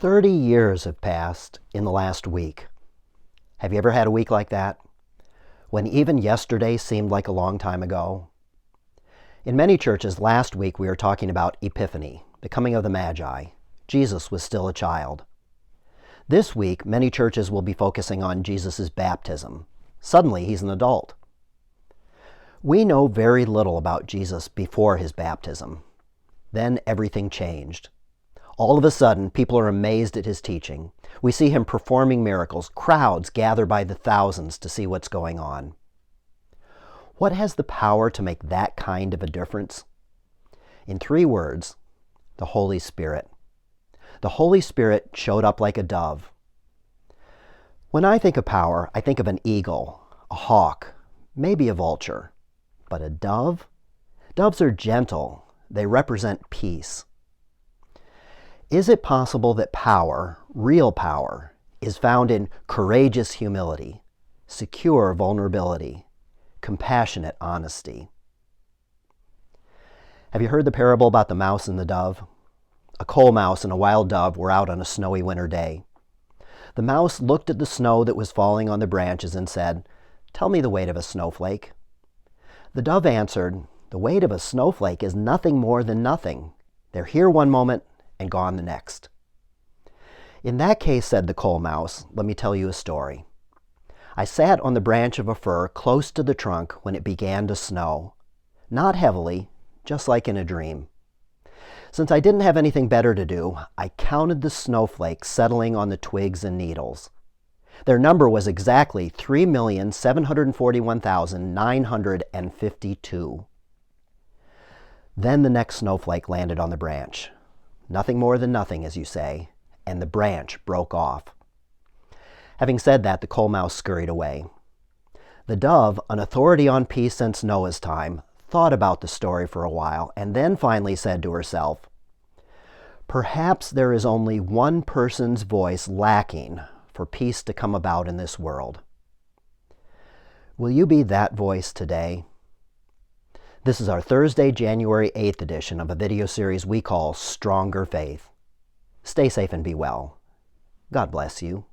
30 years have passed in the last week. Have you ever had a week like that? When even yesterday seemed like a long time ago? In many churches last week we were talking about Epiphany, the coming of the Magi. Jesus was still a child. This week many churches will be focusing on Jesus' baptism. Suddenly he's an adult. We know very little about Jesus before his baptism. Then everything changed. All of a sudden, people are amazed at his teaching. We see him performing miracles. Crowds gather by the thousands to see what's going on. What has the power to make that kind of a difference? In 3 words, the Holy Spirit. The Holy Spirit showed up like a dove. When I think of power, I think of an eagle, a hawk, maybe a vulture. But a dove? Doves are gentle. They represent peace. Is it possible that power, real power, is found in courageous humility, secure vulnerability, compassionate honesty? Have you heard the parable about the mouse and the dove? A coal mouse and a wild dove were out on a snowy winter day. The mouse looked at the snow that was falling on the branches and said, "Tell me the weight of a snowflake." The dove answered, "The weight of a snowflake is nothing more than nothing. They're here one moment and gone the next." "In that case," said the coal mouse, "let me tell you a story. I sat on the branch of a fir close to the trunk when it began to snow. Not heavily, just like in a dream. Since I didn't have anything better to do, I counted the snowflakes settling on the twigs and needles. Their number was exactly 3,741,952. Then the next snowflake landed on the branch. Nothing more than nothing, as you say, and the branch broke off. Having said that, the coal mouse scurried away. The dove, an authority on peace since Noah's time, thought about the story for a while and then finally said to herself, "Perhaps there is only one person's voice lacking for peace to come about in this world." Will you be that voice today? This is our Thursday, January 8th edition of a video series we call Stronger Faith. Stay safe and be well. God bless you.